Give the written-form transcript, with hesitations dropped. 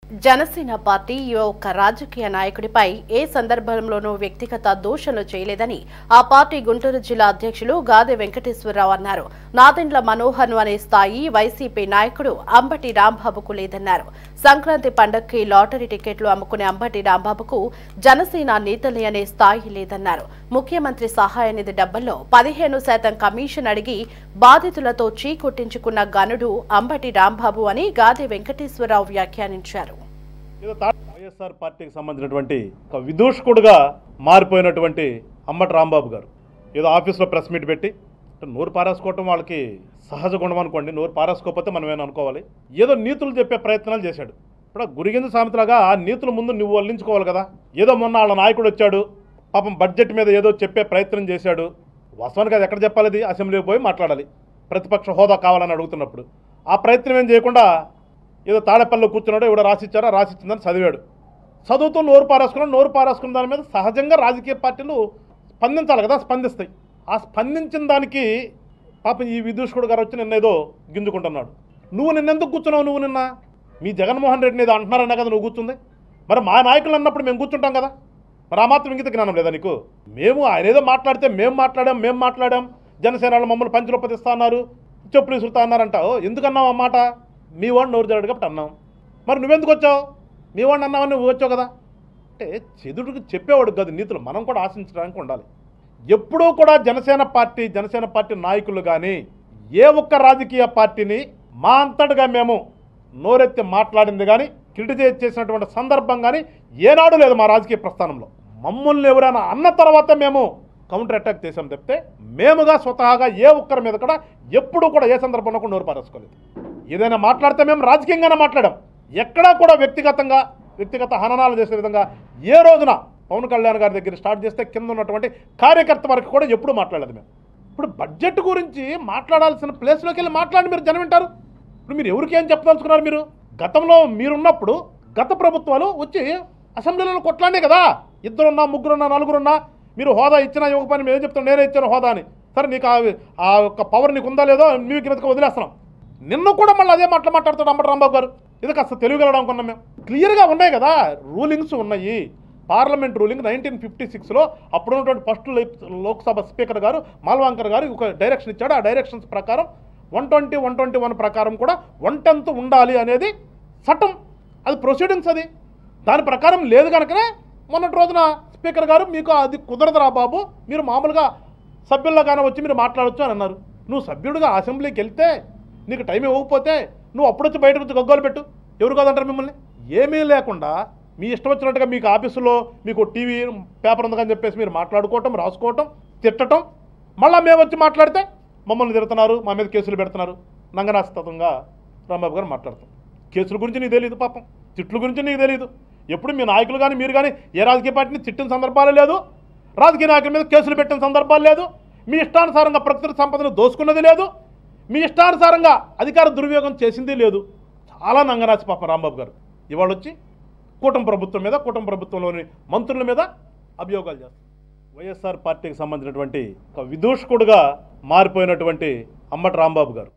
Janasena party ఒక రాజకీయ నాయకుడిపై ఏ సందర్భంలోనూ వ్యక్తిగత దూషణలు చేయలేదని ఆ పార్టీ గుంటూరు జిల్లా అధ్యక్షులు గాదె వెంకటేశ్వరరావు అన్నారు. నాదెండ్ల మనోహర్ అనే స్థాయి వైసీపీ నాయకుడు అంబటి రాంబాబుకు లేదన్నారు. సంక్రాంతి పండగకి లాటరీ టికెట్లు అమ్ముకునే అంబటి రాంబాబుకు జనసేన నేతల్ని అనే స్థాయి లేదన్నారు. ముఖ్యమంత్రి సహాయ నిధి డబ్బల్లో 15% కమిషన్ అడిగి బాధితులతో చీకొట్టించుకున్న గనుడు అంబటి రాంబాబు అని గాదె వెంకటేశ్వరరావు వ్యాఖ్యానించారు. వైఎస్ఆర్ పార్టీకి సంబంధించినటువంటి ఒక విదూషకుడుగా మారిపోయినటువంటి అంబటి రాంబాబు గారు ఏదో ఆఫీస్లో ప్రెస్ మీట్ పెట్టి నోరు పారేసుకోవటం వాళ్ళకి సహజ గుణం అనుకోండి. నోరు పారేసుకోకపోతే మనం ఏమైనా అనుకోవాలి. ఏదో నీతులు చెప్పే ప్రయత్నాలు చేశాడు. ఇప్పుడు గురిగింజ సామెతలాగా ఆ నీతుల ముందు నువ్వు వల్లించుకోవాలి కదా. ఏదో మొన్న వాళ్ళ నాయకుడు వచ్చాడు, పాపం బడ్జెట్ మీద ఏదో చెప్పే ప్రయత్నం చేశాడు. వాస్తవానికి అది ఎక్కడ చెప్పాలి? అసెంబ్లీకి పోయి మాట్లాడాలి. ప్రతిపక్ష హోదా కావాలని అడుగుతున్నప్పుడు ఆ ప్రయత్నం ఏం చేయకుండా ఏదో తాడేపల్లిలో కూర్చున్నాడు, ఎవడో రాసిచ్చారా, రాసిచ్చిందని చదివాడు. చదువుతూ నోరు పారేసుకున్న దాని మీద సహజంగా రాజకీయ పార్టీలు స్పందించాలి కదా, స్పందిస్తాయి. ఆ స్పందించిన దానికి పాపం ఈ విదూషకుడు గారు వచ్చి నిన్న ఏదో గింజుకుంటున్నాడు. నువ్వు నిన్నెందుకు కూర్చున్నావు? నువ్వు నిన్న మీ జగన్మోహన్ రెడ్డిని ఏదో అంటున్నారన్నా కదా నువ్వు కూర్చుంది. మరి మా నాయకులు అన్నప్పుడు మేము కూర్చుంటాం కదా. మరి ఆ మాత్రం ఇంగిత జ్ఞానం లేదా నీకు? మేము ఆయన ఏదో మాట్లాడితే మేము మాట్లాడాం జనసేన మమ్మల్ని పంచులోపతిస్తా అన్నారు, చెప్పులు విసురుతా అన్నారంటావు. ఎందుకన్నావు ఆ మాట? మీ వాడిని నోరు జరగడు కాబట్టి అన్నాం. మరి నువ్వెందుకు వచ్చావు? మీ వాడిని అన్నావని నువ్వు వచ్చావు కదా. అంటే చెదుడికి చెప్పేవాడు కాదు నీతులు. మనం కూడా ఆశించడానికి ఉండాలి. ఎప్పుడూ కూడా జనసేన పార్టీ నాయకులు కానీ ఏ ఒక్క రాజకీయ పార్టీని మా అంతటిగా మేము నోరెత్తి మాట్లాడింది కానీ క్రిటిసైజ్ చేసినటువంటి సందర్భం కానీ ఏనాడు లేదు మా రాజకీయ ప్రస్థానంలో. మమ్మల్ని ఎవరైనా అన్న తర్వాత మేము కౌంటర్ అటాక్ చేసాం తప్పితే మేముగా స్వతహాగా ఏ ఒక్కరి మీద కూడా ఎప్పుడూ కూడా ఏ సందర్భంలో కూడా నోరు పారేసుకోలేదు. ఏదైనా మాట్లాడితే మేము రాజకీయంగానే మాట్లాడాం. ఎక్కడా కూడా వ్యక్తిగత హననాలు చేసే విధంగా ఏ రోజున పవన్ కళ్యాణ్ గారి దగ్గర స్టార్ట్ చేస్తే కింద ఉన్నటువంటి కార్యకర్త వరకు కూడా ఎప్పుడు మాట్లాడలేదు మేము. ఇప్పుడు బడ్జెట్ గురించి మాట్లాడాల్సిన ప్లేస్లోకి వెళ్ళి మాట్లాడి మీరు జనం వింటారు. ఇప్పుడు మీరు ఎవరికి ఏం చెప్పదలుచుకున్నారు? మీరు గతంలో మీరున్నప్పుడు గత ప్రభుత్వాలు వచ్చి అసెంబ్లీలో కొట్లాడే కదా. 2 3 4 మీరు హోదా ఇచ్చినా ఇవ్వకపోయినా మేము ఏం చెప్తాం, నేనే ఇచ్చాను హోదా అని. సరే నీకు ఆ యొక్క పవర్ నీకు ఉందా లేదో మేము కిందకి వదిలేస్తున్నాం. నిన్న కూడా మళ్ళీ అదే మాట్లాడతాడు అంబటి రాంబాబు గారు. ఇది కాస్త తెలియగలడం అనుకున్నాం మేము. క్లియర్గా ఉన్నాయి కదా, రూలింగ్స్ ఉన్నాయి. పార్లమెంట్ రూలింగ్ 1956లో అప్పుడున్నటువంటి ఫస్ట్ లోక్సభ స్పీకర్ గారు మాల్వాంకర్ గారు ఒక డైరెక్షన్ ఇచ్చాడు. ఆ డైరెక్షన్స్ ప్రకారం 120, 121 ప్రకారం కూడా 1/10 ఉండాలి అనేది చట్టం. అది ప్రొసీడింగ్స్. అది దాని ప్రకారం లేదు కనుకనే మొన్నటి రోజున స్పీకర్ గారు మీకు అది కుదరదురా బాబు, మీరు మామూలుగా సభ్యుల్లాగానే వచ్చి మీరు మాట్లాడవచ్చు అని అన్నారు. నువ్వు సభ్యుడిగా అసెంబ్లీకి వెళ్తే నీకు టైం ఇవ్వకపోతే నువ్వు అప్పుడు వచ్చి బయటకు వచ్చి గగ్గోలు పెట్టు. ఎవరు కాదంటారు మిమ్మల్ని? ఏమీ లేకుండా మీ ఇష్టం వచ్చినట్టుగా మీకు ఆఫీసులో మీకు టీవీ పేపర్ ఉందని చెప్పేసి మీరు మాట్లాడుకోవటం, రాసుకోవటం, తిట్టడం. మళ్ళీ మేము వచ్చి మాట్లాడితే మమ్మల్ని తిడుతున్నారు, మా మీద కేసులు పెడుతున్నారు. నంగనాస్తతంగా రాంబాబు గారు మాట్లాడతాం. కేసుల గురించి నీకు తెలియదు, పాపం తిట్ల గురించి నీకు తెలియదు. ఎప్పుడు మీ నాయకులు కానీ మీరు కానీ ఏ రాజకీయ పార్టీని తిట్టిన సందర్భాలు లేదు, రాజకీయ నాయకుల మీద కేసులు పెట్టిన సందర్భాలు లేదు, మీ ఇష్టానుసారంగా ప్రకృతి సంపదను దోసుకున్నది లేదు, మీ ఇష్టానుసారంగా అధికార దుర్వినియోగం చేసింది లేదు. చాలా నంగనాచి పాపం రాంబాబు గారు ఇవాళ వచ్చి కూటమి ప్రభుత్వంలోని మంత్రుల మీద అభియోగాలు చేస్తారు. వైఎస్ఆర్ పార్టీకి సంబంధించినటువంటి ఒక విదూషకుడుగా మారిపోయినటువంటి అంబటి రాంబాబు గారు